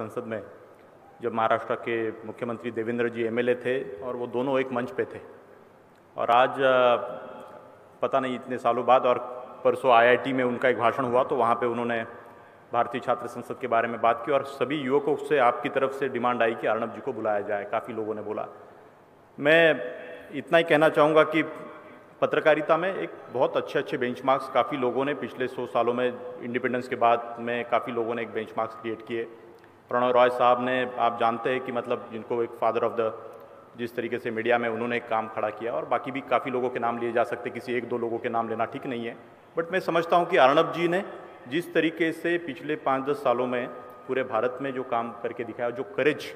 संसद में जब महाराष्ट्र के मुख्यमंत्री देवेंद्र जी एमएलए थे और वो दोनों एक मंच पे थे, और आज पता नहीं इतने सालों बाद और परसों आईआईटी में उनका एक भाषण हुआ तो वहाँ पे उन्होंने भारतीय छात्र संसद के बारे में बात की और सभी युवकों से आपकी तरफ से डिमांड आई कि अर्नब जी को बुलाया जाए। काफ़ी लोगों ने बोला। मैं इतना ही कहना चाहूँगा कि पत्रकारिता में एक बहुत अच्छे बेंचमार्क्स काफ़ी लोगों ने पिछले 100 सालों में इंडिपेंडेंस के बाद में काफ़ी लोगों ने एक बेंचमार्क्स क्रिएट किए। प्रणव रॉय साहब ने, आप जानते हैं कि मतलब जिनको एक फादर ऑफ द, जिस तरीके से मीडिया में उन्होंने एक काम खड़ा किया, और बाकी भी काफ़ी लोगों के नाम लिए जा सकते, किसी एक दो लोगों के नाम लेना ठीक नहीं है। बट मैं समझता हूँ कि अर्नब जी ने जिस तरीके से पिछले 5-10 सालों में पूरे भारत में जो काम करके दिखाया, जो करेज,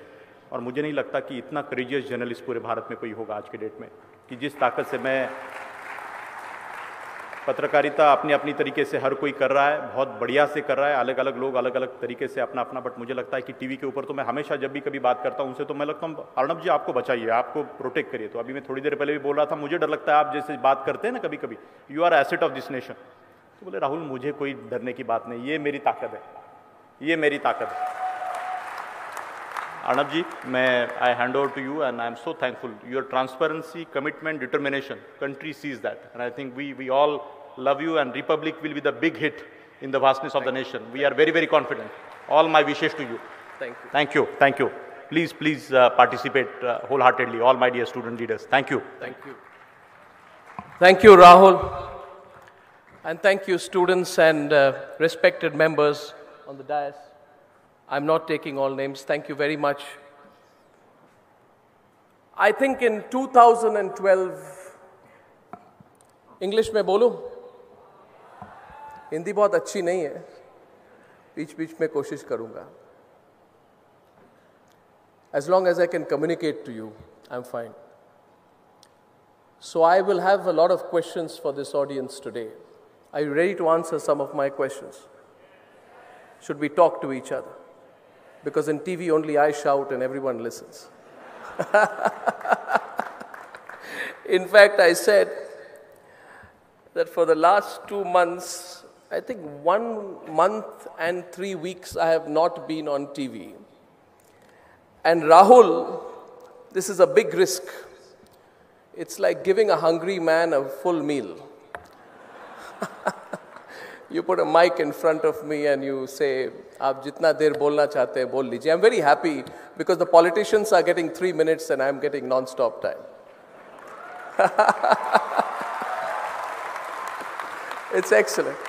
और मुझे नहीं लगता कि इतना करेजियस जर्नलिस्ट पूरे भारत में कोई होगा आज के डेट में, कि जिस ताकत से मैं पत्रकारिता अपनी अपनी तरीके से हर कोई कर रहा है, बहुत बढ़िया से कर रहा है, अलग अलग लोग अलग अलग तरीके से अपना अपना। बट मुझे लगता है कि टीवी के ऊपर तो मैं हमेशा जब भी कभी बात करता हूँ उनसे तो मैं लगता हूँ अर्नब जी आपको बचाइए, आपको प्रोटेक्ट करिए। तो अभी मैं थोड़ी देर पहले भी बोल रहा था, मुझे डर लगता है आप जैसे बात करते हैं ना कभी कभी, you are asset of this nation. तो बोले राहुल मुझे कोई डरने की बात नहीं, ये मेरी ताकत है, ये मेरी ताकत है। Arnab ji, I hand over to you, and I am so thankful. Your transparency, commitment, determination, country sees that, and I think we all love you, and Republic will be the big hit in the vastness of the nation. We are very, very confident. All my wishes to you. Thank you. Thank you. Thank you. Please participate wholeheartedly. All my dear student leaders. Thank you. Thank you. Thank you, Rahul, and thank you, students and respected members on the dais. I'm not taking all names. Thank you very much. I think in 2012, English में बोलूं? हिंदी बहुत अच्छी नहीं है, बीच-बीच में कोशिश करूंगा. As long as I can communicate to you, I'm fine. So I will have a lot of questions for this audience today. Are you ready to answer some of my questions? Should we talk to each other? Because in TV only I shout and everyone listens. In fact, I said that for the last 2 months, I think 1 month and 3 weeks I have not been on TV. And Rahul, this is a big risk. It's like giving a hungry man a full meal. You put a mic in front of me and you say, "Aap jitna der bolna chahte hain, bol lijiye." I'm very happy because the politicians are getting 3 minutes and I'm getting non-stop time. It's excellent.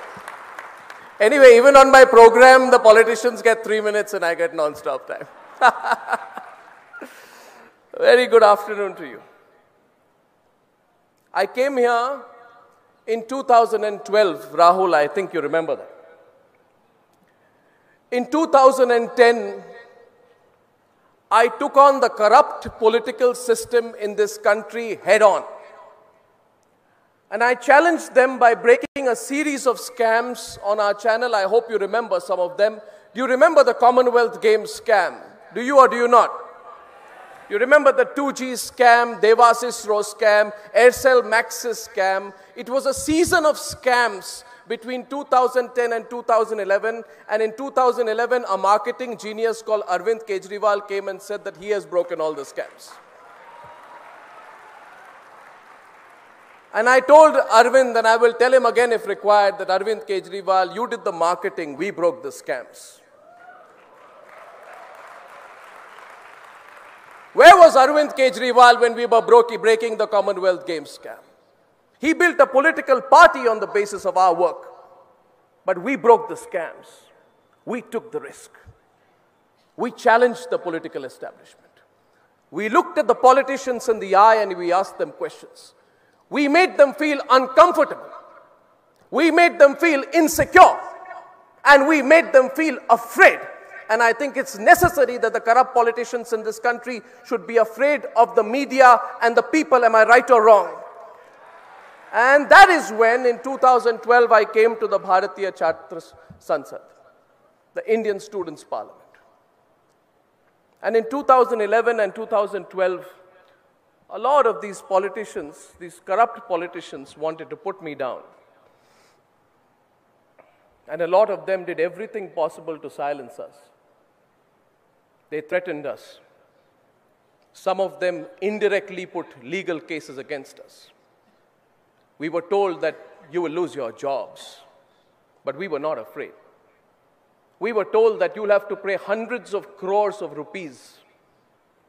Anyway, even on my program, the politicians get 3 minutes and I get non-stop time. Very good afternoon to you. I came here in 2012, Rahul, I think you remember that. In 2010, I took on the corrupt political system in this country head on. And I challenged them by breaking a series of scams on our channel. I hope you remember some of them. Do you remember the Commonwealth Games scam? Do you or do you not? You remember the 2G scam, Devasys Row scam, Aircel Maxis scam. It was a season of scams between 2010 and 2011. And in 2011, a marketing genius called Arvind Kejriwal came and said that he has broken all the scams. And I told Arvind, and I will tell him again if required, that Arvind Kejriwal, you did the marketing, we broke the scams. Where was Arvind Kejriwal when we were breaking the Commonwealth Games scam? He built a political party on the basis of our work. But we broke the scams. We took the risk. We challenged the political establishment. We looked at the politicians in the eye and we asked them questions. We made them feel uncomfortable. We made them feel insecure. And we made them feel afraid. And I think it's necessary that the corrupt politicians in this country should be afraid of the media and the people. Am I right or wrong? And that is when, in 2012, I came to the Bharatiya Chhatra Sansad, the Indian Students' Parliament. And in 2011 and 2012, a lot of these politicians, these corrupt politicians, wanted to put me down. And a lot of them did everything possible to silence us. They threatened us. Some of them indirectly put legal cases against us. We were told that you will lose your jobs, but we were not afraid. We were told that you'll have to pay hundreds of crores of rupees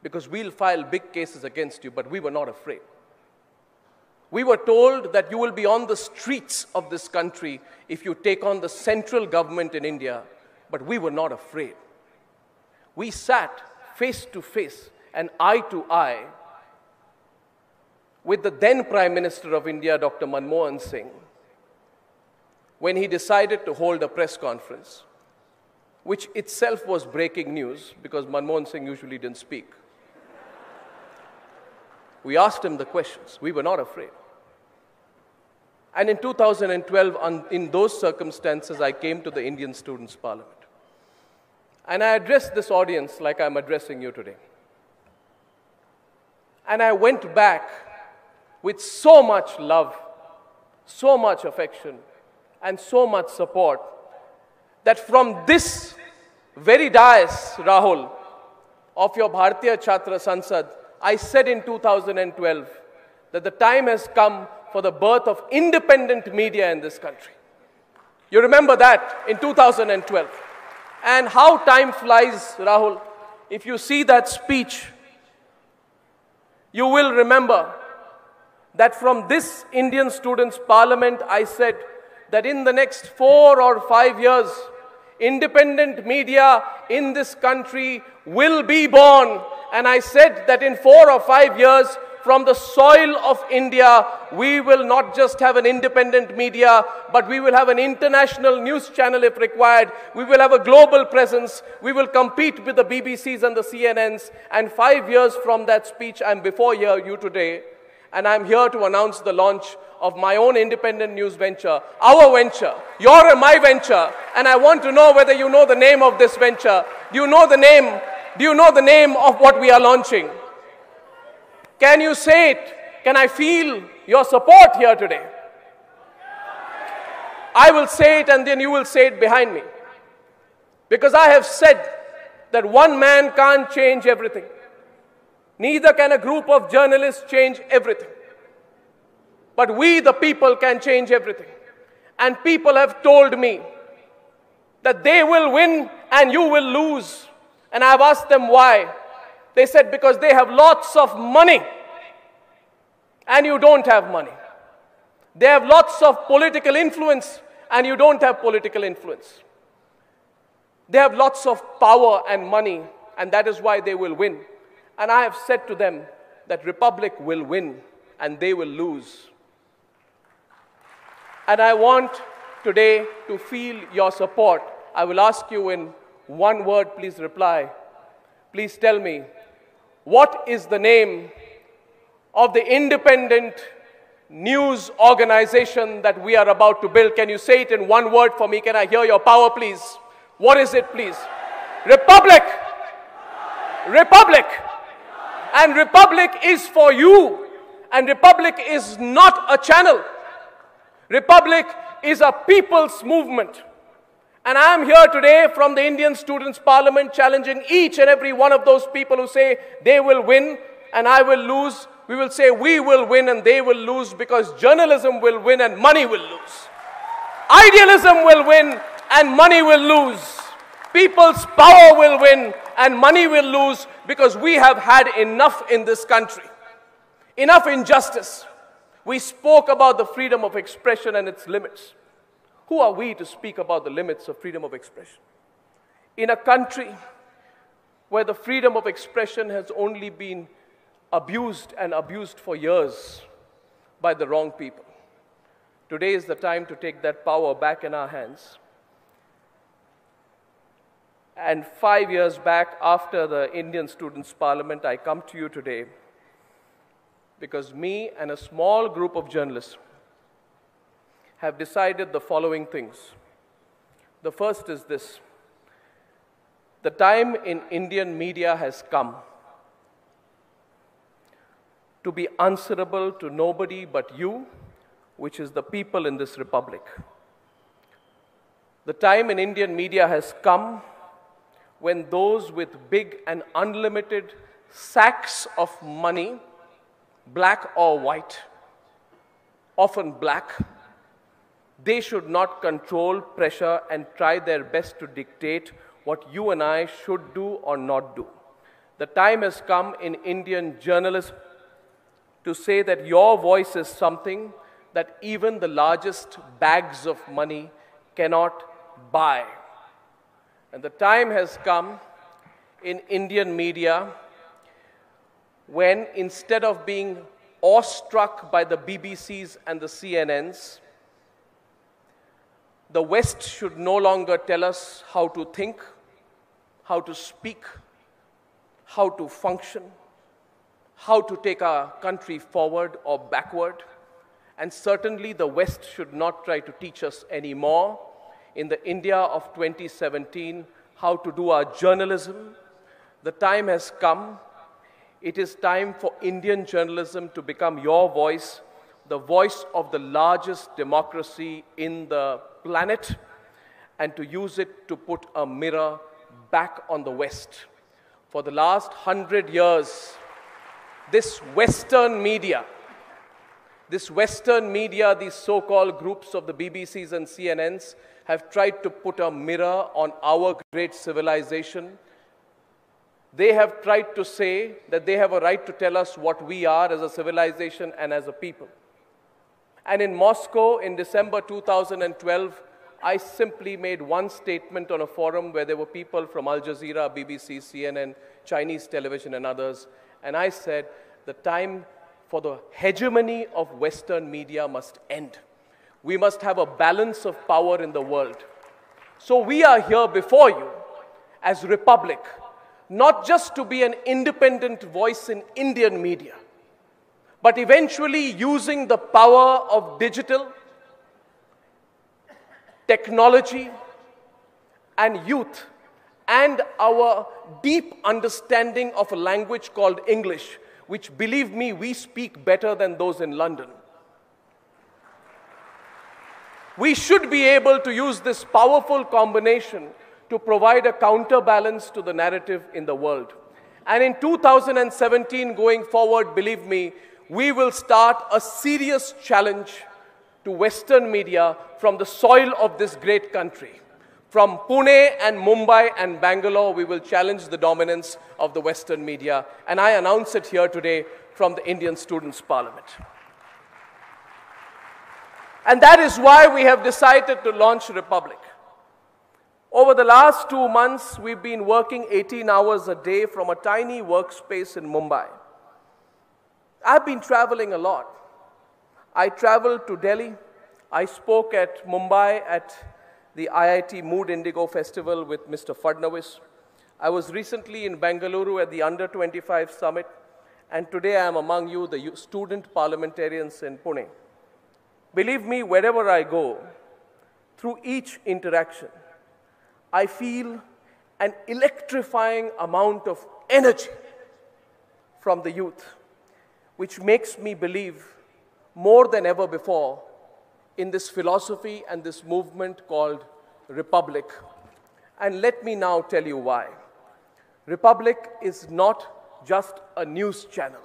because we'll file big cases against you, but we were not afraid. We were told that you will be on the streets of this country if you take on the central government in India, but we were not afraid. We sat face to face and eye to eye with the then Prime Minister of India, Dr. Manmohan Singh, when he decided to hold a press conference, which itself was breaking news because Manmohan Singh usually didn't speak. We asked him the questions. We were not afraid. And in 2012, in those circumstances, I came to the Indian Students' Parliament. And I addressed this audience like I'm addressing you today. And I went back with so much love, so much affection, and so much support that from this very dais, Rahul, of your Bharatiya Chhatra Sansad, I said in 2012 that the time has come for the birth of independent media in this country. You remember that in 2012. And how time flies, Rahul. If you see that speech, you will remember that from this Indian Students' Parliament, I said that in the next 4 or 5 years, independent media in this country will be born. And I said that in 4 or 5 years, from the soil of India, we will not just have an independent media, but we will have an international news channel if required. We will have a global presence. We will compete with the BBCs and the CNNs. And 5 years from that speech, I'm before you today, and I'm here to announce the launch of my own independent news venture, our venture, your and my venture. And I want to know whether you know the name of this venture. Do you know the name? Do you know the name of what we are launching? Can you say it? Can I feel your support here today? I will say it and then you will say it behind me. Because I have said that one man can't change everything. Neither can a group of journalists change everything. But we, the people, can change everything. And people have told me that they will win and you will lose. And I've asked them why. They said because they have lots of money and you don't have money. They have lots of political influence and you don't have political influence. They have lots of power and money and that is why they will win. And I have said to them that Republic will win and they will lose. And I want today to feel your support. I will ask you in one word, please reply. Please tell me, what is the name of the independent news organization that we are about to build? Can you say it in one word for me? Can I hear your power, please? What is it, please? Republic. Republic. And Republic is for you. And Republic is not a channel. Republic is a people's movement. And I am here today from the Indian Students' Parliament challenging each and every one of those people who say they will win and I will lose. We will say we will win and they will lose because journalism will win and money will lose. Idealism will win and money will lose. People's power will win and money will lose because we have had enough in this country. Enough injustice. We spoke about the freedom of expression and its limits. Who are we to speak about the limits of freedom of expression? In a country where the freedom of expression has only been abused and abused for years by the wrong people. Today is the time to take that power back in our hands. And 5 years back, after the Indian Students' Parliament, I come to you today because me and a small group of journalists have decided the following things. The first is this. The time in Indian media has come to be answerable to nobody but you, which is the people in this republic. The time in Indian media has come when those with big and unlimited sacks of money, black or white, often black, they should not control pressure and try their best to dictate what you and I should do or not do. The time has come in Indian journalism to say that your voice is something that even the largest bags of money cannot buy. And the time has come in Indian media when, instead of being awestruck by the BBCs and the CNNs, the West should no longer tell us how to think, how to speak, how to function, how to take our country forward or backward. And certainly the West should not try to teach us anymore in the India of 2017 how to do our journalism. The time has come. It is time for Indian journalism to become your voice, the voice of the largest democracy in the planet, and to use it to put a mirror back on the West. For the last 100 years, this Western media, these so-called groups of the BBCs and CNNs, have tried to put a mirror on our great civilization. They have tried to say that they have a right to tell us what we are as a civilization and as a people. And in Moscow in December 2012, I simply made one statement on a forum where there were people from Al Jazeera, BBC, CNN, Chinese television and others. And I said, the time for the hegemony of Western media must end. We must have a balance of power in the world. So we are here before you as Republic, not just to be an independent voice in Indian media, but eventually using the power of digital, technology, and youth, and our deep understanding of a language called English, which, believe me, we speak better than those in London. We should be able to use this powerful combination to provide a counterbalance to the narrative in the world. And in 2017, going forward, believe me, we will start a serious challenge to Western media from the soil of this great country. From Pune and Mumbai and Bangalore, we will challenge the dominance of the Western media. And I announce it here today from the Indian Students' Parliament. And that is why we have decided to launch Republic. Over the last 2 months, we've been working 18 hours a day from a tiny workspace in Mumbai. I've been traveling a lot. I traveled to Delhi. I spoke at Mumbai at the IIT Mood Indigo Festival with Mr. Fadnavis. I was recently in Bengaluru at the Under 25 Summit. And today I am among you, the student parliamentarians in Pune. Believe me, wherever I go, through each interaction, I feel an electrifying amount of energy from the youth, which makes me believe more than ever before in this philosophy and this movement called Republic. And let me now tell you why. Republic is not just a news channel.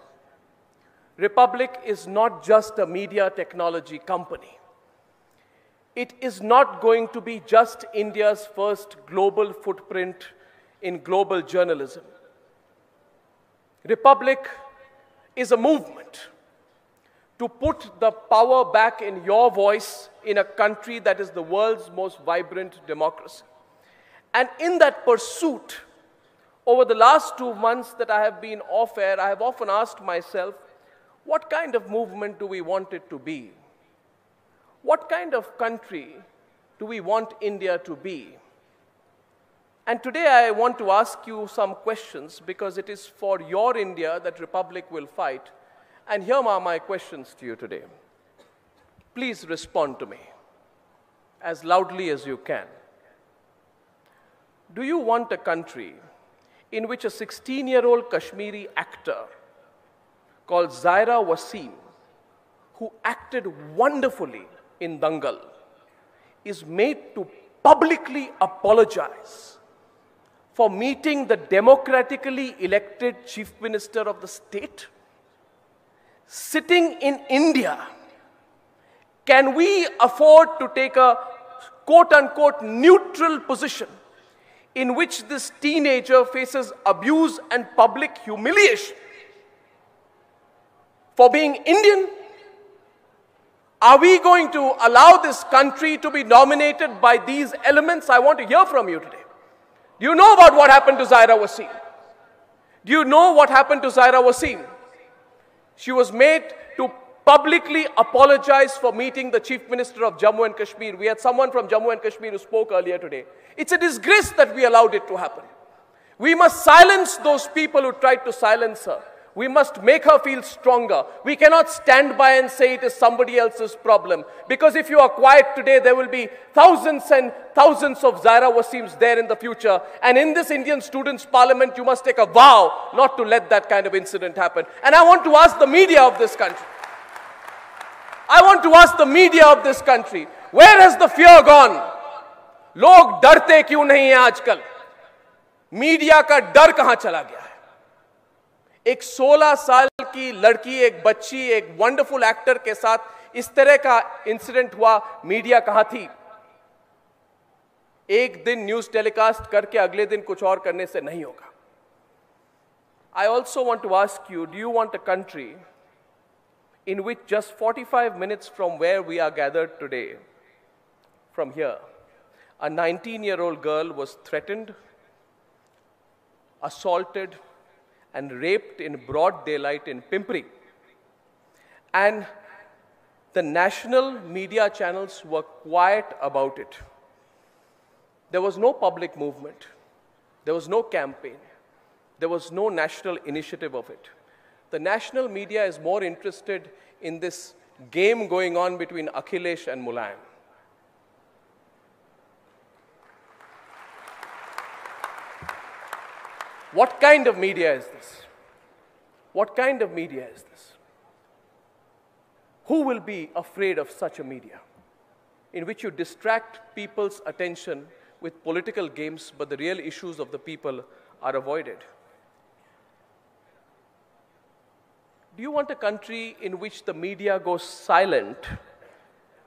Republic is not just a media technology company. It is not going to be just India's first global footprint in global journalism. Republic is a movement to put the power back in your voice in a country that is the world's most vibrant democracy. And in that pursuit, over the last 2 months that I have been off air, I have often asked myself, what kind of movement do we want it to be? What kind of country do we want India to be? And today I want to ask you some questions because it is for your India that Republic will fight. And here are my questions to you today. Please respond to me as loudly as you can. Do you want a country in which a 16-year-old Kashmiri actor called Zaira Wasim, who acted wonderfully in Dangal, is made to publicly apologize for meeting the democratically elected Chief Minister of the state? Sitting in India, can we afford to take a quote-unquote neutral position in which this teenager faces abuse and public humiliation for being Indian? Are we going to allow this country to be dominated by these elements? I want to hear from you today. Do you know about what happened to Zaira Wasim? Do you know what happened to Zaira Wasim? She was made to publicly apologize for meeting the Chief Minister of Jammu and Kashmir. We had someone from Jammu and Kashmir who spoke earlier today. It's a disgrace that we allowed it to happen. We must silence those people who tried to silence her. We must make her feel stronger. We cannot stand by and say it is somebody else's problem. Because if you are quiet today, there will be thousands and thousands of Zaira Wasims there in the future. And in this Indian Students' Parliament, you must take a vow not to let that kind of incident happen. And I want to ask the media of this country. I want to ask the media of this country, where has the fear gone? लोग डरते क्यों नहीं हैं आजकल? Media का डर कहां चला गया है? एक 16 साल की लड़की, एक बच्ची, एक वंडरफुल एक्टर के साथ इस तरह का इंसिडेंट हुआ, मीडिया कहां थी? एक दिन न्यूज टेलीकास्ट करके अगले दिन कुछ और करने से नहीं होगा. I also want to ask you, do you want a country in which just 45 minutes from where we are gathered today, from here, a 19-year-old girl was threatened, assaulted, and raped in broad daylight in Pimpri. And the national media channels were quiet about it. There was no public movement. There was no campaign. There was no national initiative of it. The national media is more interested in this game going on between Akhilesh and Mulayam. What kind of media is this? What kind of media is this? Who will be afraid of such a media in which you distract people's attention with political games, but the real issues of the people are avoided? Do you want a country in which the media goes silent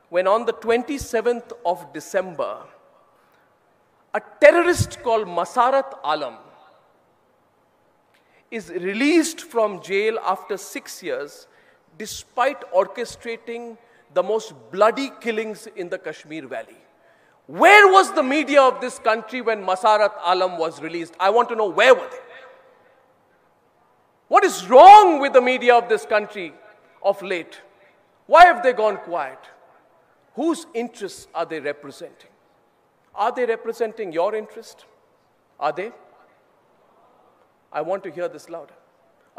when on the 27th of December, a terrorist called Masarat Alam is released from jail after 6 years despite orchestrating the most bloody killings in the Kashmir Valley? Where was the media of this country when Masarat Alam was released? I want to know, where were they? What is wrong with the media of this country of late? Why have they gone quiet? Whose interests are they representing? Are they representing your interest? Are they? I want to hear this louder.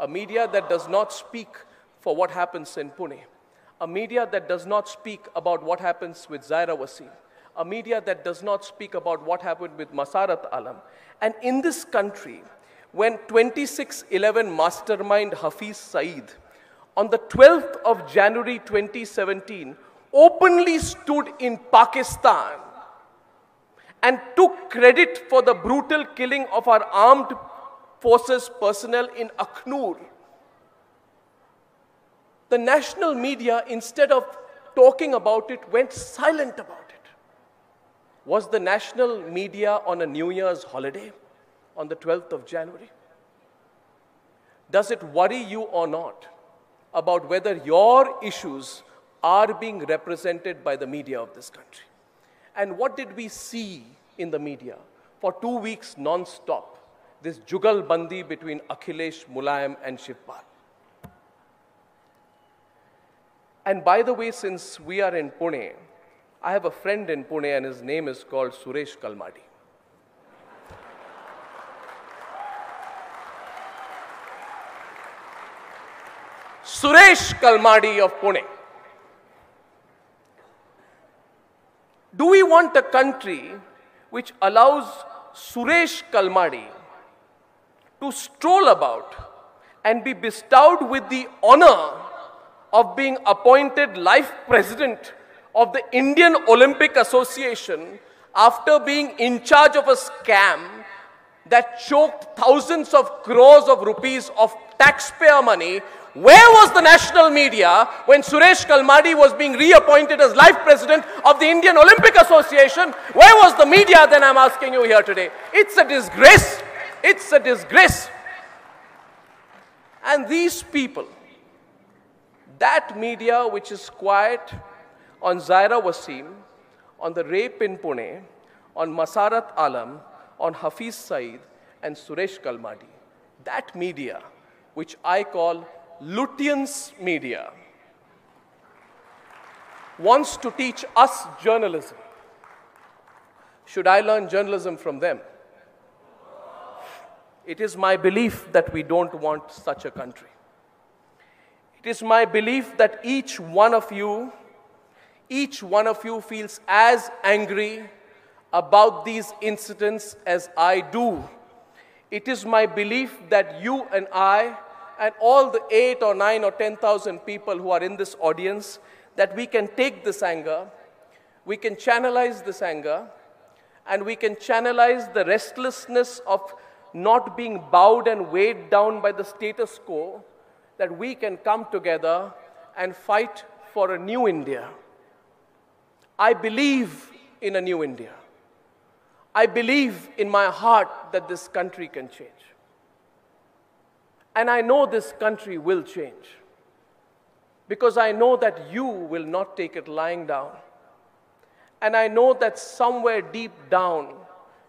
A media that does not speak for what happens in Pune. A media that does not speak about what happens with Zaira Wasim. A media that does not speak about what happened with Masarat Alam. And in this country, when 26/11 mastermind Hafiz Saeed, on the 12th of January 2017, openly stood in Pakistan and took credit for the brutal killing of our armed forces personnel in Akhnur, the national media, instead of talking about it, went silent about it. Was the national media on a New Year's holiday on the 12th of January? Does it worry you or not about whether your issues are being represented by the media of this country? And what did we see in the media for 2 weeks non-stop? This jugal bandi between Akhilesh, Mulayam, and Shivpal. And by the way, since we are in Pune, I have a friend in Pune and his name is called Suresh Kalmadi. Suresh Kalmadi of Pune. Do we want a country which allows Suresh Kalmadi to stroll about and be bestowed with the honor of being appointed life president of the Indian Olympic Association after being in charge of a scam that choked thousands of crores of rupees of taxpayer money, where was the national media when Suresh Kalmadi was being reappointed as life president of the Indian Olympic Association? Where was the media then, I'm asking you here today? It's a disgrace. It's a disgrace. And these people, that media which is quiet on Zaira Wasim, on the rape in Pune, on Masarat Alam, on Hafiz Saeed and Suresh Kalmadi, that media which I call Lutyens media, wants to teach us journalism. Should I learn journalism from them? It is my belief that we don't want such a country. It is my belief that each one of you feels as angry about these incidents as I do. It is my belief that you and I and all the 8 or 9 or 10,000 people who are in this audience, that we can take this anger, we can channelize this anger, and we can channelize the restlessness of not being bowed and weighed down by the status quo, that we can come together and fight for a new India. I believe in a new India. I believe in my heart that this country can change. And I know this country will change, because I know that you will not take it lying down. And I know that somewhere deep down,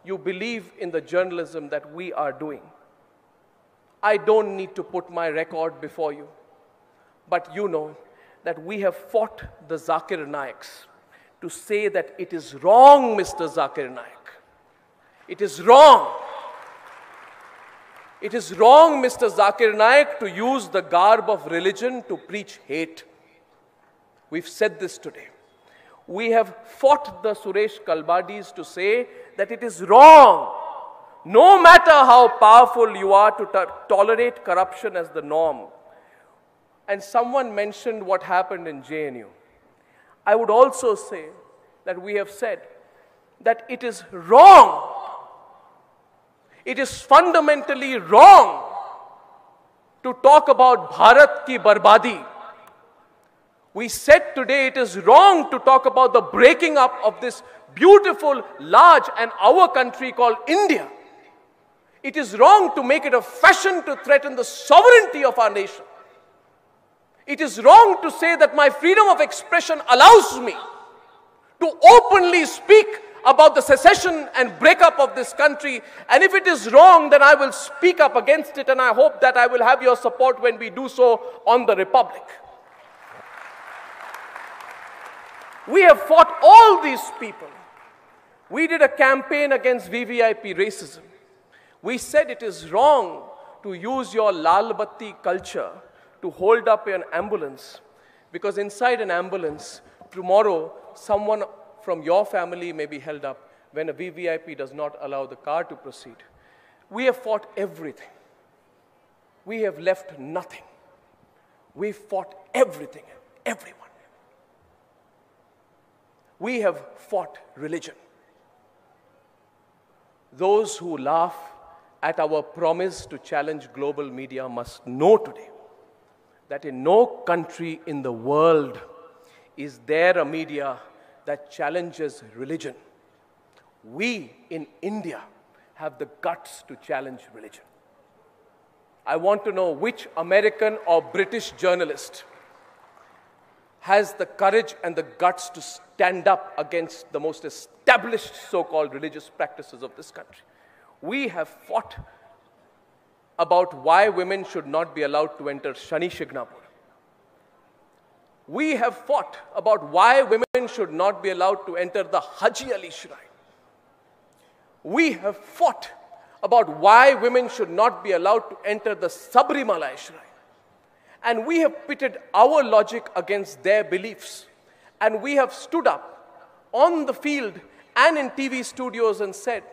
you believe in the journalism that we are doing. I don't need to put my record before you, but you know that we have fought the Zakir Naiks to say that it is wrong, Mr. Zakir Naik. It is wrong. It is wrong, Mr. Zakir Naik, to use the garb of religion to preach hate. We've said this today. We have fought the Suresh Kalmadis to say that it is wrong, no matter how powerful you are, to tolerate corruption as the norm. And someone mentioned what happened in JNU. I would also say that we have said that it is wrong. It is fundamentally wrong to talk about Bharat ki barbadi. We said today it is wrong to talk about the breaking up of this beautiful, large and our country called India. It is wrong to make it a fashion to threaten the sovereignty of our nation. It is wrong to say that my freedom of expression allows me to openly speak about the secession and breakup of this country. And if it is wrong, then I will speak up against it, and I hope that I will have your support when we do so on the Republic. We have fought all these people. We did a campaign against VVIP racism. We said it is wrong to use your Lal Batti culture to hold up an ambulance, because inside an ambulance, tomorrow, someone from your family may be held up when a VVIP does not allow the car to proceed. We have fought everything. We have left nothing. We fought everything, everyone. We have fought religion. Those who laugh at our promise to challenge global media must know today that in no country in the world is there a media that challenges religion. We in India have the guts to challenge religion. I want to know which American or British journalist has the courage and the guts to stand up against the most established so-called religious practices of this country. We have fought about why women should not be allowed to enter Shani Shignapur. We have fought about why women should not be allowed to enter the Haji Ali Shrine. We have fought about why women should not be allowed to enter the Sabrimala Shrine. And we have pitted our logic against their beliefs. And we have stood up on the field and in TV studios and said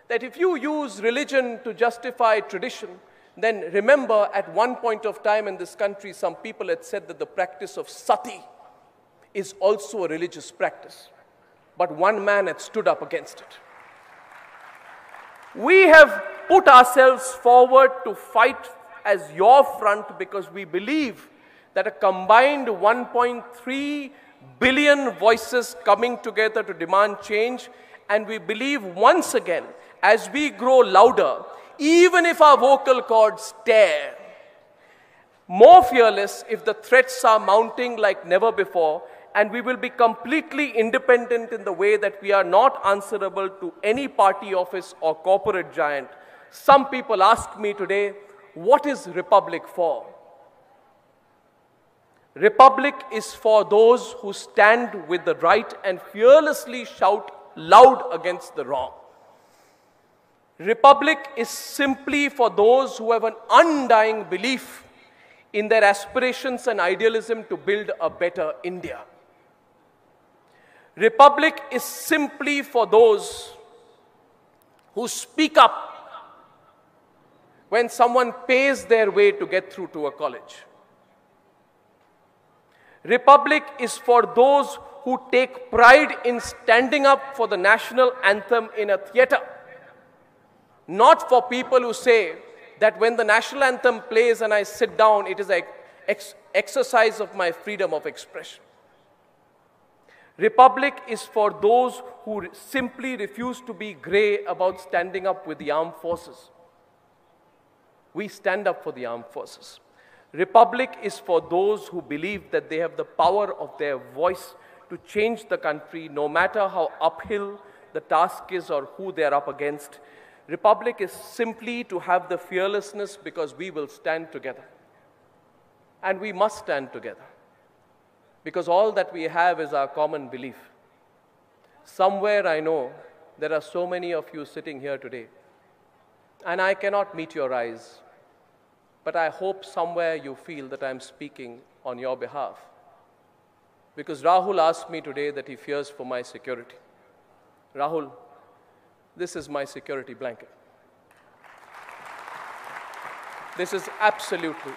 that if you use religion to justify tradition, then remember at one point of time in this country, some people had said that the practice of sati is also a religious practice. But one man had stood up against it. We have put ourselves forward to fight as your front because we believe that a combined 1.3 billion voices coming together to demand change, and we believe once again, as we grow louder, even if our vocal cords tear, more fearless if the threats are mounting like never before, and we will be completely independent in the way that we are not answerable to any party office or corporate giant. Some people ask me today, what is Republic for? Republic is for those who stand with the right and fearlessly shout loud against the wrong. Republic is simply for those who have an undying belief in their aspirations and idealism to build a better India. Republic is simply for those who speak up when someone pays their way to get through to a college. Republic is for those who take pride in standing up for the national anthem in a theater. Not for people who say that when the national anthem plays and I sit down, it is an exercise of my freedom of expression. Republic is for those who simply refuse to be grey about standing up with the armed forces. We stand up for the armed forces. Republic is for those who believe that they have the power of their voice to change the country, no matter how uphill the task is or who they are up against. Republic is simply to have the fearlessness because we will stand together. And we must stand together. Because all that we have is our common belief. Somewhere I know there are so many of you sitting here today, and I cannot meet your eyes, but I hope somewhere you feel that I'm speaking on your behalf. Because Rahul asked me today that he fears for my security. Rahul, this is my security blanket. This is absolutely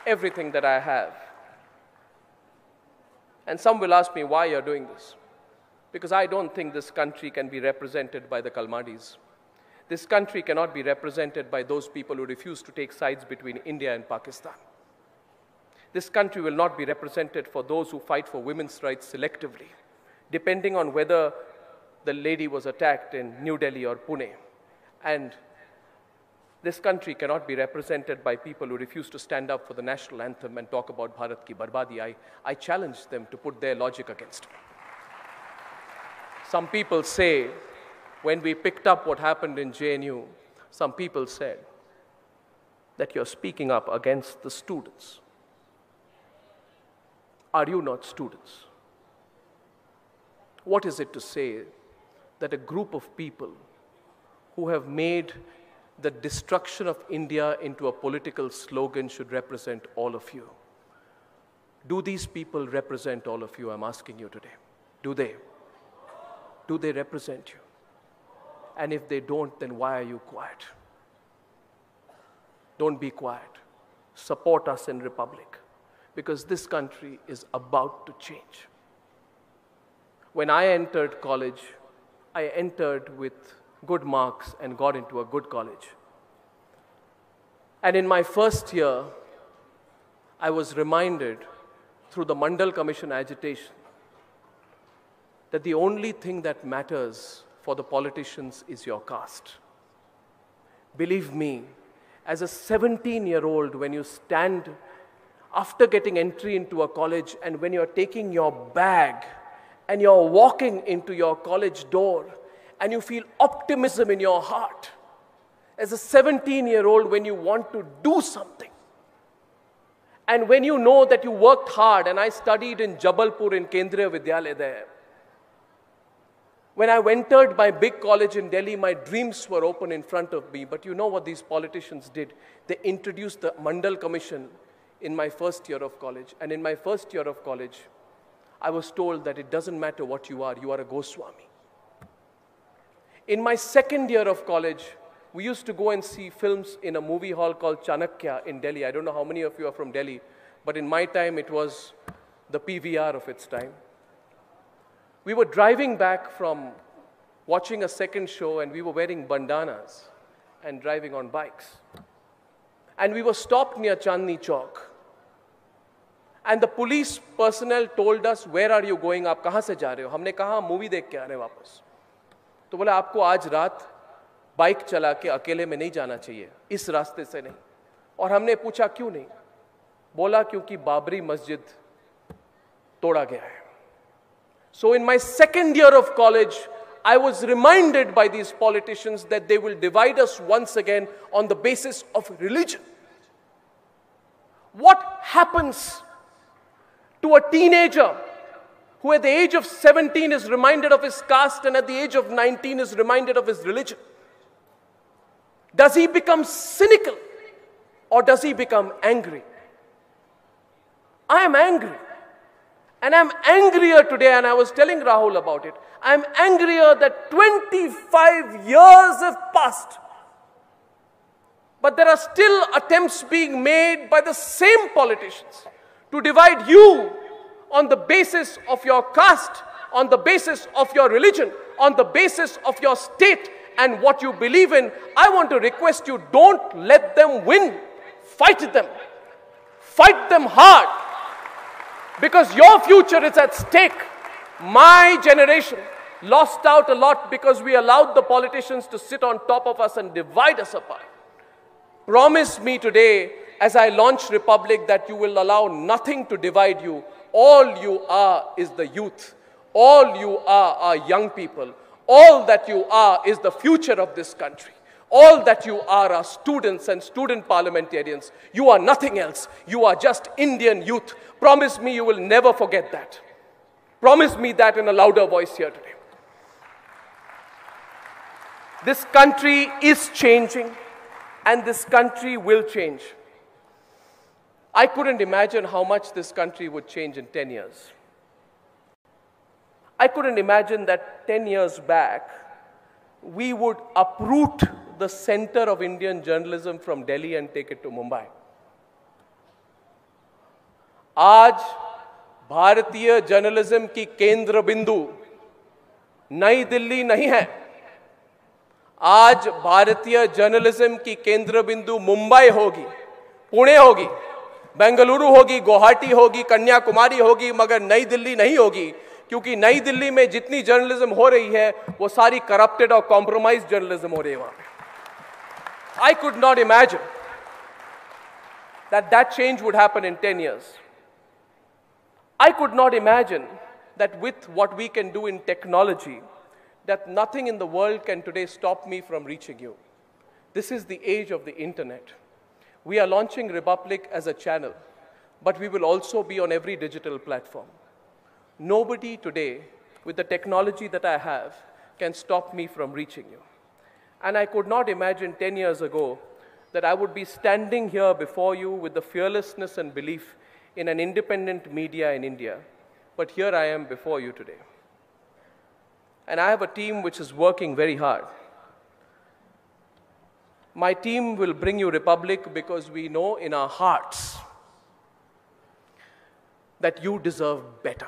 everything that I have. And some will ask me why you're doing this. Because I don't think this country can be represented by the Kalmadis. This country cannot be represented by those people who refuse to take sides between India and Pakistan. This country will not be represented for those who fight for women's rights selectively, depending on whether the lady was attacked in New Delhi or Pune. And this country cannot be represented by people who refuse to stand up for the national anthem and talk about Bharat ki barbadi. I challenge them to put their logic against it. Some people say, when we picked up what happened in JNU, some people said that you're speaking up against the students. Are you not students? What is it to say that a group of people who have made the destruction of India into a political slogan should represent all of you? Do these people represent all of you? I'm asking you today. Do they? Do they represent you? And if they don't, then why are you quiet? Don't be quiet. Support us in Republic, because this country is about to change. When I entered college, I entered with good marks and got into a good college. And in my first year, I was reminded through the Mandal Commission agitation that the only thing that matters for the politicians is your caste. Believe me, as a 17-year-old, when you stand after getting entry into a college and when you're taking your bag and you're walking into your college door and you feel optimism in your heart, as a 17-year-old, when you want to do something, and when you know that you worked hard, and I studied in Jabalpur in Kendriya Vidyalaya there. When I entered my big college in Delhi, my dreams were open in front of me. But you know what these politicians did? They introduced the Mandal Commission in my first year of college. And in my first year of college, I was told that it doesn't matter what you are a Goswami. In my second year of college, we used to go and see films in a movie hall called Chanakya in Delhi. I don't know how many of you are from Delhi, but in my time, it was the PVR of its time. We were driving back from watching a second show, and we were wearing bandanas and driving on bikes. And we were stopped near Chandni Chowk. And the police personnel told us, where are you going? आप कहाँ से जा रहे हो? हमने कहा movie देख के आ रहे हैं वापस. तो बोला आपको आज रात बाइक चला के अकेले में नहीं जाना चाहिए, इस रास्ते से नहीं. और हमने पूछा क्यों नहीं? बोला क्योंकि बाबरी मस्जिद तोड़ा गया है. So in my second year of college, I was reminded by these politicians that they will divide us once again on the basis of religion. What happens to a teenager who at the age of 17 is reminded of his caste and at the age of 19 is reminded of his religion? Does he become cynical or does he become angry? I am angry. And I'm angrier today, and I was telling Rahul about it. I'm angrier that 25 years have passed. But there are still attempts being made by the same politicians to divide you on the basis of your caste, on the basis of your religion, on the basis of your state and what you believe in. I want to request you, don't let them win. Fight them. Fight them hard. Because your future is at stake. My generation lost out a lot because we allowed the politicians to sit on top of us and divide us apart. Promise me today, as I launch Republic, that you will allow nothing to divide you. All you are is the youth. All you are young people. All that you are is the future of this country. All that you are students and student parliamentarians. You are nothing else. You are just Indian youth. Promise me you will never forget that. Promise me that in a louder voice here today. This country is changing, and this country will change. I couldn't imagine how much this country would change in 10 years. I couldn't imagine that 10 years back, we would uproot the center of Indian journalism from Delhi and take it to Mumbai. आज भारतीय journalism की केंद्र बिंदु नई दिल्ली नहीं है. आज भारतीय जर्नलिज्म की केंद्र बिंदु मुंबई होगी, पुणे होगी, बेंगलुरु होगी, गुवाहाटी होगी, कन्याकुमारी होगी, मगर नई दिल्ली नहीं होगी. क्योंकि नई दिल्ली में जितनी जर्नलिज्म हो रही है वो सारी करप्टेड और कॉम्प्रोमाइज जर्नलिज्म हो रही है वहां पे. I could not imagine that change would happen in 10 years. I could not imagine that with what we can do in technology, that nothing in the world can today stop me from reaching you. This is the age of the internet. We are launching Republic as a channel, but we will also be on every digital platform. Nobody today, with the technology that I have, can stop me from reaching you. And I could not imagine 10 years ago that I would be standing here before you with the fearlessness and belief in an independent media in India. But here I am before you today. And I have a team which is working very hard. My team will bring you Republic because we know in our hearts that you deserve better.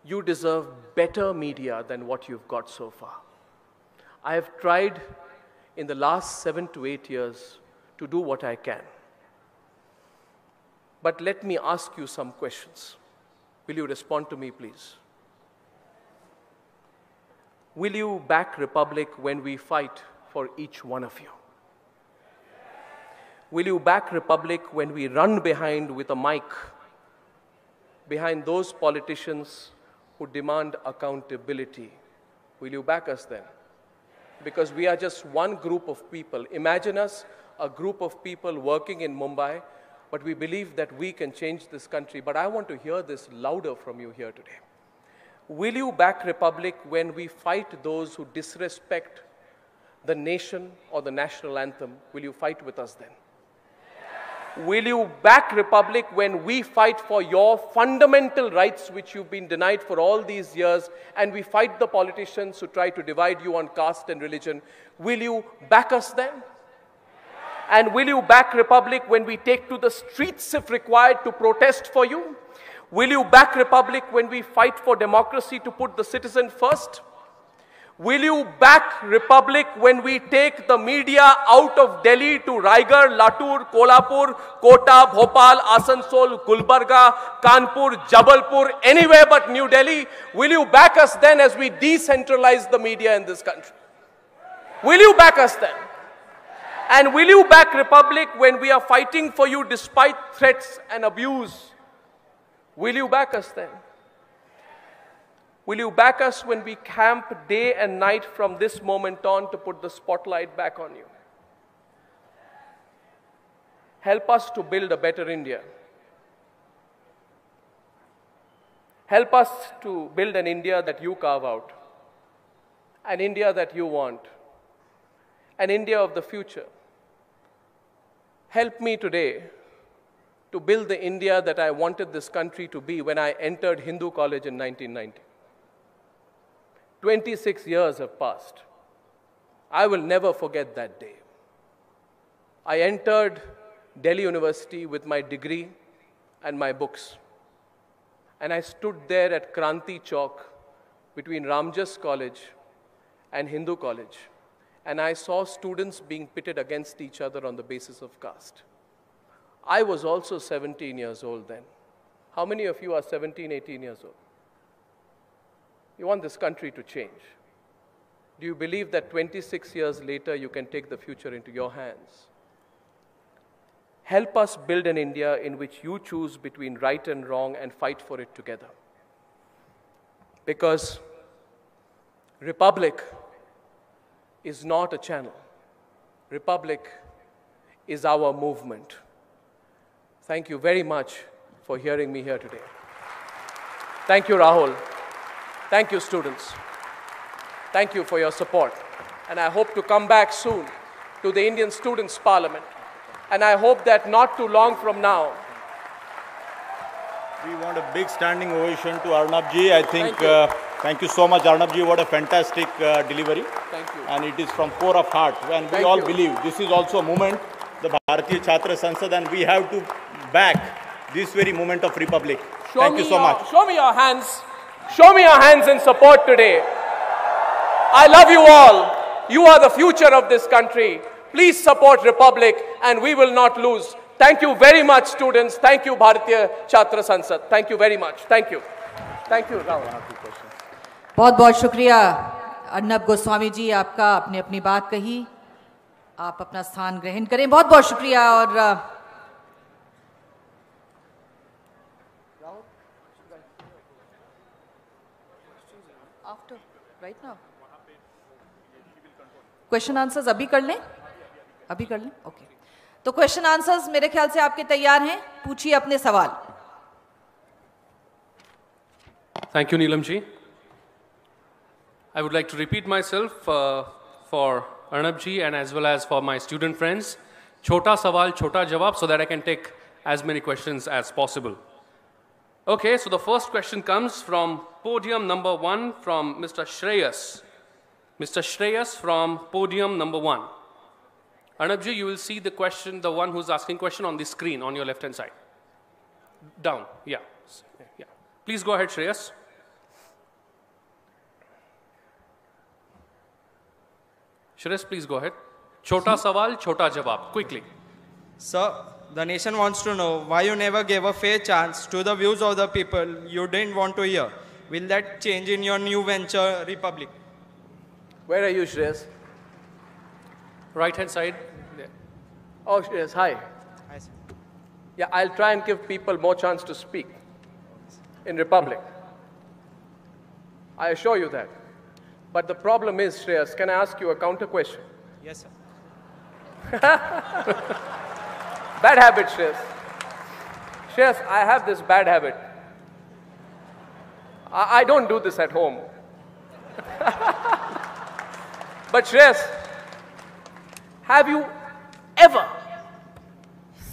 You deserve better media than what you've got so far. I have tried in the last 7 to 8 years to do what I can. But let me ask you some questions. Will you respond to me, please? Will you back Republic when we fight for each one of you? Will you back Republic when we run behind with a mic, behind those politicians who demand accountability? Will you back us then? Because we are just one group of people. Imagine us, a group of people working in Mumbai, but we believe that we can change this country. But I want to hear this louder from you here today. Will you back Republic when we fight those who disrespect the nation or the national anthem? Will you fight with us then? Will you back Republic when we fight for your fundamental rights which you've been denied for all these years, and we fight the politicians who try to divide you on caste and religion? Will you back us then? And will you back Republic when we take to the streets if required to protest for you? Will you back Republic when we fight for democracy to put the citizen first? Will you back Republic when we take the media out of Delhi to Raigarh, Latur, Kolhapur, Kota, Bhopal, Asansol, Gulbarga, Kanpur, Jabalpur, anywhere but New Delhi? Will you back us then as we decentralize the media in this country? Will you back us then? And will you back Republic when we are fighting for you despite threats and abuse? Will you back us then? Will you back us when we camp day and night from this moment on to put the spotlight back on you? Help us to build a better India. Help us to build an India that you carve out, an India that you want, an India of the future. Help me today to build the India that I wanted this country to be when I entered Hindu College in 1990. 26 years have passed. I will never forget that day. I entered Delhi University with my degree and my books. And I stood there at Kranti Chowk between Ramjas College and Hindu College. And I saw students being pitted against each other on the basis of caste. I was also 17 years old then. How many of you are 17, 18 years old? You want this country to change. Do you believe that 26 years later you can take the future into your hands? Help us build an India in which you choose between right and wrong and fight for it together. Because Republic is not a channel. Republic is our movement. Thank you very much for hearing me here today. Thank you, Rahul. Thank you, students. Thank you for your support. And I hope to come back soon to the Indian Students' Parliament. And I hope that not too long from now. We want a big standing ovation to Arnab ji. I think, thank you so much, Arnab ji. What a fantastic delivery. Thank you. And it is from core of heart. And we all believe this is also a movement, the Bharatiya Chhatra Sansad, and we have to back this very movement of Republic. Thank you so much. Show me your hands. Show me your hands in support today. I love you all. You are the future of this country. Please support Republic and we will not lose. Thank you very much, students. Thank you, Bharatiya Chhatra Sansad. Thank you very much. Thank you. Thank you, Rahul. बहुत बहुत शुक्रिया अर्नब गोस्वामी जी, आपका अपने अपनी बात कही, आप अपना स्थान ग्रहण करें. बहुत बहुत शुक्रिया. और after right now question answers अभी कर लें. ओके. तो क्वेश्चन आंसर्स मेरे ख्याल से आपके तैयार हैं. पूछिए अपने सवाल. Thank you, Neelam ji. I would like to repeat myself for Arnab ji and as well as for my student friends. Chota sawal, chota jawab, so that I can take as many questions as possible. Okay, so the first question comes from podium number 1 from Mr. Shreyas. Mr. Shreyas from podium number 1. Arnab ji, you will see the question, the one who's asking question on the screen on your left-hand side. Down, yeah. Please go ahead, Shreyas. Shreyas, please go ahead. Chota sawal, chota jawab, quickly. Sir, the nation wants to know why you never gave a fair chance to the views of the people you didn't want to hear. Will that change in your new venture, Republic? Where are you, Shreyas? Right-hand side. There. Oh, Shreyas, hi. Hi, sir. Yeah, I'll try and give people more chance to speak in Republic. I assure you that. But the problem is, Shreyas, can I ask you a counter question? Yes, sir. Bad habit, Shreyas. Shreyas, I have this bad habit. I don't do this at home. But Shreyas, have you ever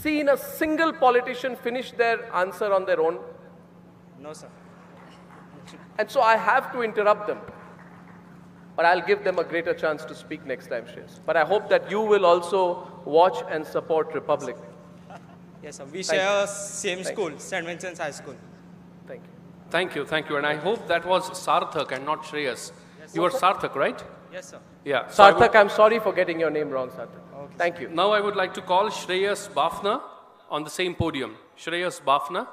seen a single politician finish their answer on their own? No, sir. And so I have to interrupt them. But I'll give them a greater chance to speak next time, Shreyas. But I hope that you will also watch and support Republic. Yes, sir. We share same school, St. Vincent's High School. Thank you. Thank you, thank you. And I hope that was Sarthak and not Shreyas. Yes, You are Sarthak, right? Yes, sir. Yeah. So I would- Sarthak, I'm sorry for getting your name wrong, Sarthak. Okay. Thank you. Now I would like to call Shreyas Bafna on the same podium. Shreyas Bafna,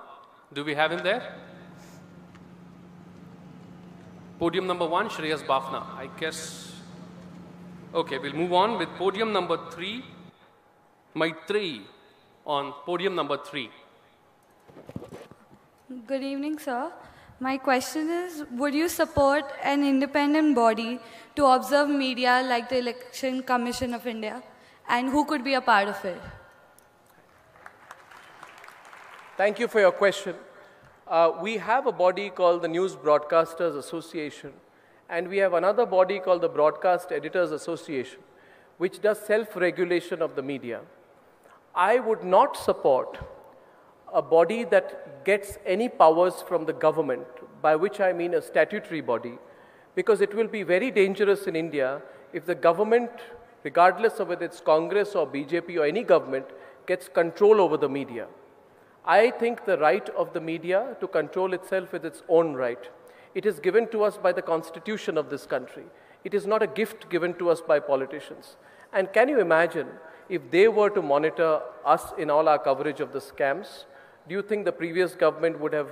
do we have him there? Podium number 1, Shreyas Bafna. I guess. Okay, we'll move on with podium number 3, Maitreyi on podium number 3. Good evening, sir. My question is, would you support an independent body to observe media like the Election Commission of India? And who could be a part of it? Thank you for your question. We have a body called the News Broadcasters Association, and we have another body called the Broadcast Editors Association, which does self-regulation of the media. I would not support a body that gets any powers from the government, by which I mean a statutory body, because it will be very dangerous in India if the government, regardless of whether it's Congress or BJP or any government, gets control over the media. I think the right of the media to control itself is its own right. It is given to us by the constitution of this country. It is not a gift given to us by politicians. And can you imagine if they were to monitor us in all our coverage of the scams? Do you think the previous government would have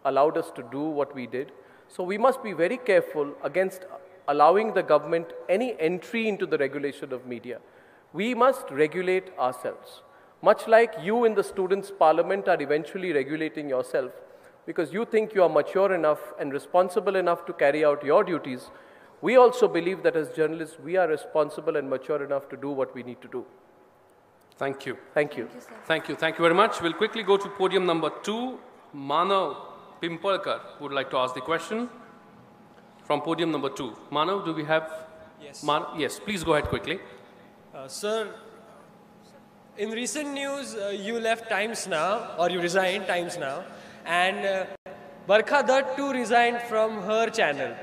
allowed us to do what we did? So we must be very careful against allowing the government any entry into the regulation of media. We must regulate ourselves. Much like you in the students' parliament are eventually regulating yourself because you think you are mature enough and responsible enough to carry out your duties, we also believe that as journalists we are responsible and mature enough to do what we need to do. Thank you. Thank you. Thank you. Thank you very much. We'll quickly go to podium number 2. Manav Pimpalkar would like to ask the question from podium number 2. Manav, do we have? Yes. Yes, please go ahead quickly. Sir, in recent news, you left Times Now, or you resigned Times Now, and Barkha Dutt too resigned from her channel.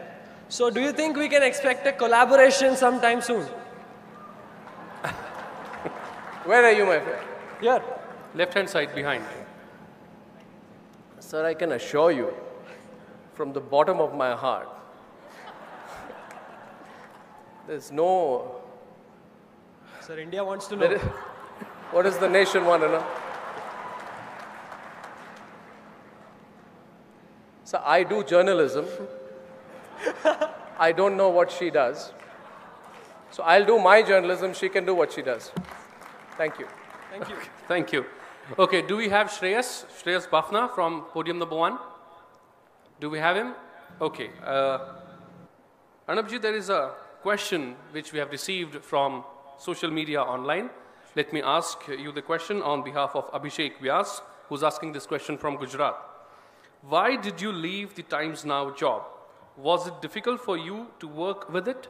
So do you think we can expect a collaboration sometime soon? Where are you, my friend? Here. Left-hand side behind. Sir, I can assure you from the bottom of my heart, there's no... Sir, India wants to know. What does the nation want to know? So I do journalism. I don't know what she does. So I'll do my journalism, she can do what she does. Thank you. Thank you. Thank you. Okay, do we have Shreyas Bafna from podium number 1? Do we have him? Okay. Arnabji, there is a question which we have received from social media online. Let me ask you the question on behalf of Abhishek Vyas, who's asking this question from Gujarat. Why did you leave the Times Now job? Was it difficult for you to work with it?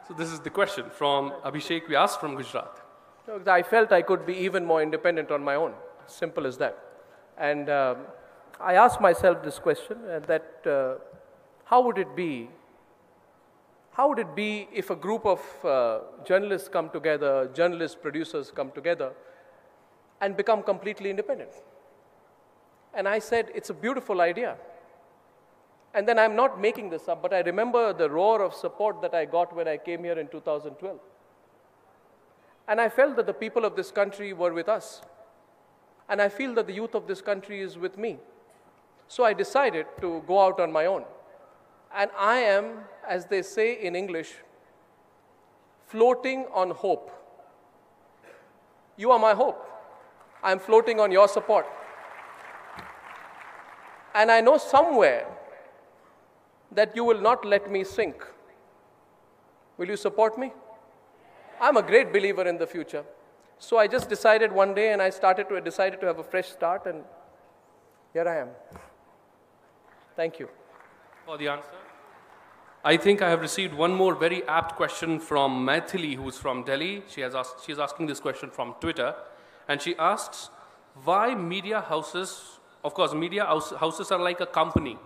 So this is the question from Abhishek Vyas from Gujarat. I felt I could be even more independent on my own. Simple as that. And I asked myself this question, that how would it be? How would it be if a group of journalists come together, journalists, producers come together and become completely independent? And I said, it's a beautiful idea. And then I'm not making this up, but I remember the roar of support that I got when I came here in 2012. And I felt that the people of this country were with us. And I feel that the youth of this country is with me. So I decided to go out on my own. And I am, as they say in English, floating on hope. You are my hope. I'm floating on your support. And I know somewhere that you will not let me sink. Will you support me? I'm a great believer in the future. So I just decided one day, and I decided to have a fresh start, and here I am. Thank you. For the answer. I think I have received one more very apt question from Maithili, who's from Delhi. She's asking this question from Twitter, and she asks, why media houses, of course, media houses are like a company.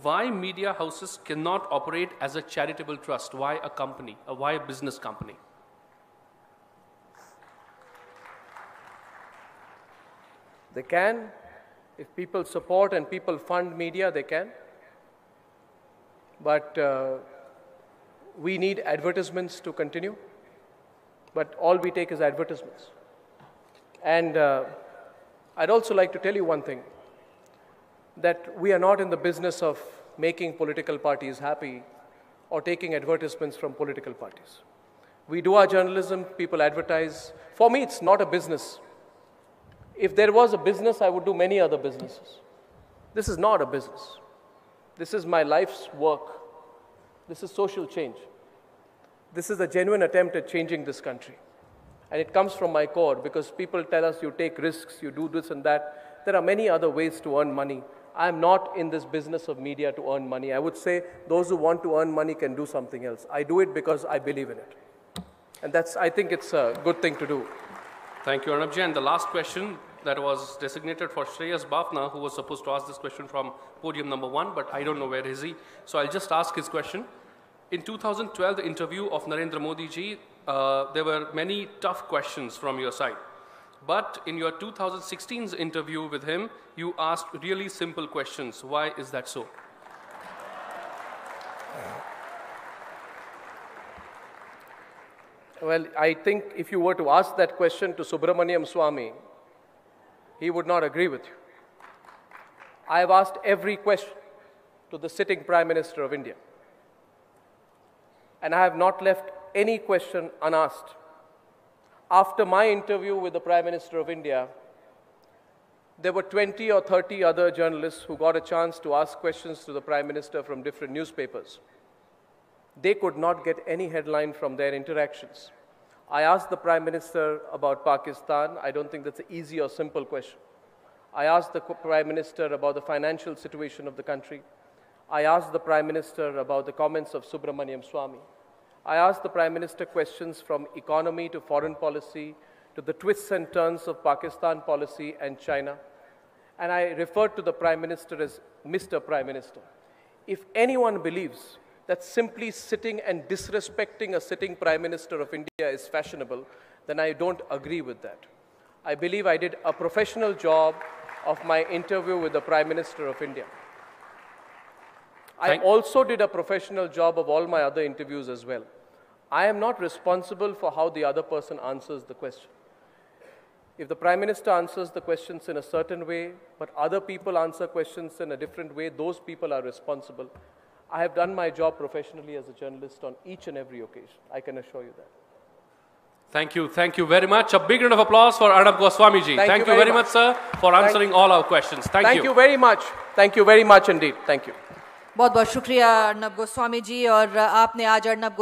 Why media houses cannot operate as a charitable trust? Why a company? Why a business company? They can, If people support and people fund media, they can. But we need advertisements to continue. But all we take is advertisements. And I'd also like to tell you one thing, that we are not in the business of making political parties happy or taking advertisements from political parties. We do our journalism, people advertise. For me, it's not a business. If there was a business, I would do many other businesses. This is not a business. This is my life's work. This is social change. This is a genuine attempt at changing this country. And it comes from my core, because people tell us you take risks, you do this and that. There are many other ways to earn money. I'm not in this business of media to earn money. I would say those who want to earn money can do something else. I do it because I believe in it. And I think it's a good thing to do. Thank you, Arnabji. And the last question that was designated for Shreyas Bafna, who was supposed to ask this question from podium number 1, but I don't know where is he. So I'll just ask his question. In 2012, the interview of Narendra Modi ji, there were many tough questions from your side. But in your 2016's interview with him, you asked really simple questions. Why is that so? Well, I think if you were to ask that question to Subramaniam Swamy, he would not agree with you. I have asked every question to the sitting Prime Minister of India. And I have not left any question unasked. After my interview with the Prime Minister of India, there were 20 or 30 other journalists who got a chance to ask questions to the Prime Minister from different newspapers. They could not get any headline from their interactions. I asked the Prime Minister about Pakistan. I don't think that's an easy or simple question. I asked the Prime Minister about the financial situation of the country. I asked the Prime Minister about the comments of Subramaniam Swamy. I asked the Prime Minister questions from economy to foreign policy to the twists and turns of Pakistan policy and China. And I referred to the Prime Minister as Mr. Prime Minister. If anyone believes that simply sitting and disrespecting a sitting Prime Minister of India is fashionable, then I don't agree with that. I believe I did a professional job of my interview with the Prime Minister of India. I also did a professional job of all my other interviews as well. I am not responsible for how the other person answers the question. If the Prime Minister answers the questions in a certain way, but other people answer questions in a different way, those people are responsible. I have done my job professionally as a journalist on each and every occasion. I can assure you that. Thank you very much. A big round of applause for Arnab Goswami ji. Thank you very much, sir, for answering all our questions. Thank you. Thank you very much. Thank you very much indeed. Thank you. बहुत बहुत शुक्रिया अर्नब गोस्वामी जी। और आपने आज अर्नब